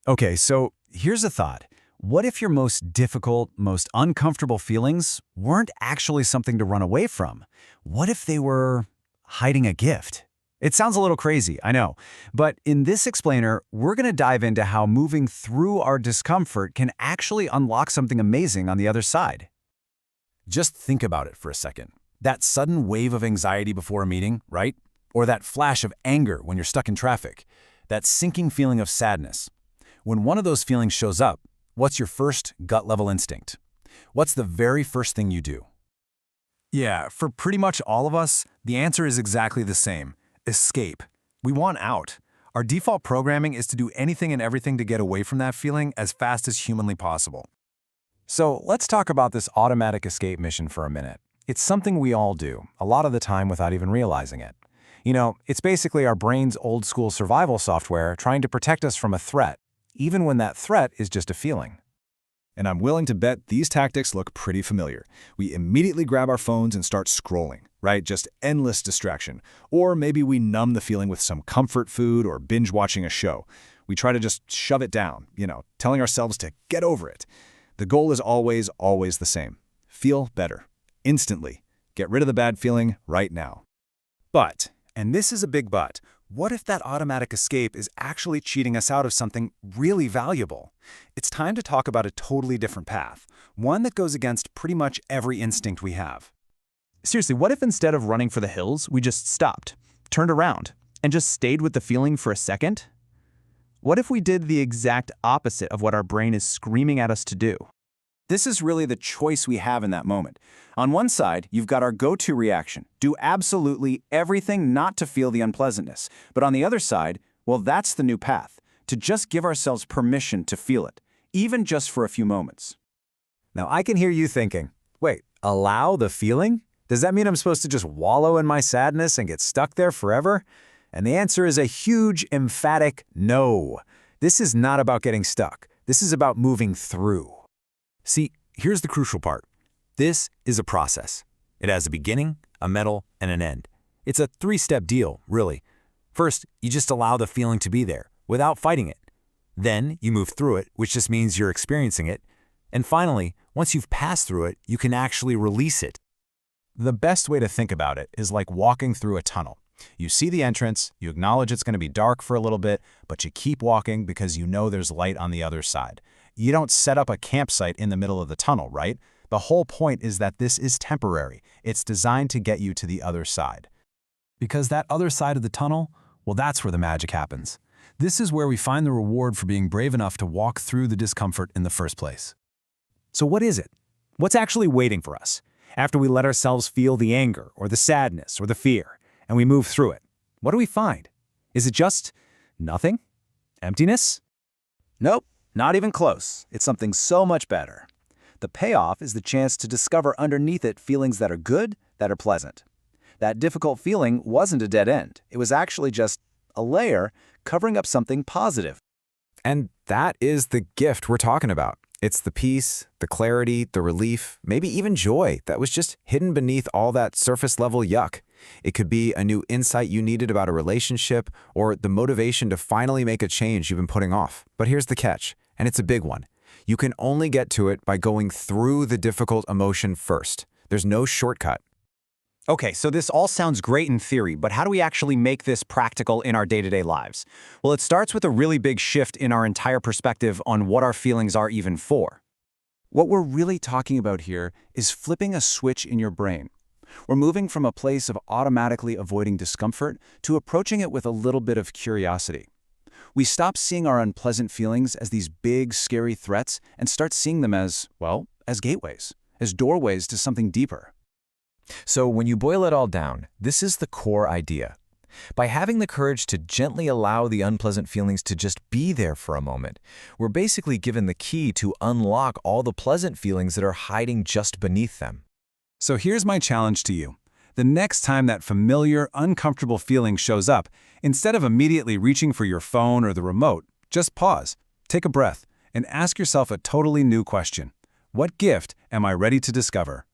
Okay, so here's a thought. What if your most difficult, most uncomfortable feelings weren't actually something to run away from? What if they were hiding a gift? It sounds a little crazy, I know. But in this explainer, we're going to dive into how moving through our discomfort can actually unlock something amazing on the other side. Just think about it for a second. That sudden wave of anxiety before a meeting, right? Or that flash of anger when you're stuck in traffic. That sinking feeling of sadness. When one of those feelings shows up, what's your first gut-level instinct? What's the very first thing you do? Yeah, for pretty much all of us, the answer is exactly the same. Escape. We want out. Our default programming is to do anything and everything to get away from that feeling as fast as humanly possible. So let's talk about this automatic escape mission for a minute. It's something we all do, a lot of the time without even realizing it. You know, it's basically our brain's old-school survival software trying to protect us from a threat, even when that threat is just a feeling. And I'm willing to bet these tactics look pretty familiar. We immediately grab our phones and start scrolling, right? Just endless distraction. Or maybe we numb the feeling with some comfort food or binge watching a show. We try to just shove it down, telling ourselves to get over it. The goal is always, always the same. Feel better. Instantly. Get rid of the bad feeling right now. But, and this is a big but, what if that automatic escape is actually cheating us out of something really valuable? It's time to talk about a totally different path, one that goes against pretty much every instinct we have. Seriously, what if instead of running for the hills, we just stopped, turned around, and just stayed with the feeling for a second? What if we did the exact opposite of what our brain is screaming at us to do? This is really the choice we have in that moment. On one side, you've got our go-to reaction. Do absolutely everything not to feel the unpleasantness. But on the other side, well, that's the new path. To just give ourselves permission to feel it, even just for a few moments. Now, I can hear you thinking, wait, allow the feeling? Does that mean I'm supposed to just wallow in my sadness and get stuck there forever? And the answer is a huge, emphatic no. This is not about getting stuck. This is about moving through. See, here's the crucial part. This is a process. It has a beginning, a middle, and an end. It's a three-step deal, really. First, you just allow the feeling to be there, without fighting it. Then, you move through it, which just means you're experiencing it. And finally, once you've passed through it, you can actually release it. The best way to think about it is like walking through a tunnel. You see the entrance, you acknowledge it's going to be dark for a little bit, but you keep walking because you know there's light on the other side. You don't set up a campsite in the middle of the tunnel, right? The whole point is that this is temporary. It's designed to get you to the other side. Because that other side of the tunnel, well, that's where the magic happens. This is where we find the reward for being brave enough to walk through the discomfort in the first place. So what is it? What's actually waiting for us after we let ourselves feel the anger or the sadness or the fear, and we move through it? What do we find? Is it just nothing? Emptiness? Nope, not even close. It's something so much better. The payoff is the chance to discover underneath it feelings that are good, that are pleasant. That difficult feeling wasn't a dead end. It was actually just a layer covering up something positive. And that is the gift we're talking about. It's the peace, the clarity, the relief, maybe even joy that was just hidden beneath all that surface-level yuck. It could be a new insight you needed about a relationship or the motivation to finally make a change you've been putting off. But here's the catch, and it's a big one. You can only get to it by going through the difficult emotion first. There's no shortcut. Okay, so this all sounds great in theory, but how do we actually make this practical in our day-to-day lives? Well, it starts with a really big shift in our entire perspective on what our feelings are even for. What we're really talking about here is flipping a switch in your brain. We're moving from a place of automatically avoiding discomfort to approaching it with a little bit of curiosity. We stop seeing our unpleasant feelings as these big, scary threats and start seeing them as, well, as gateways, as doorways to something deeper. So when you boil it all down, this is the core idea. By having the courage to gently allow the unpleasant feelings to just be there for a moment, we're basically given the key to unlock all the pleasant feelings that are hiding just beneath them. So here's my challenge to you. The next time that familiar, uncomfortable feeling shows up, instead of immediately reaching for your phone or the remote, just pause, take a breath, and ask yourself a totally new question. What gift am I ready to discover?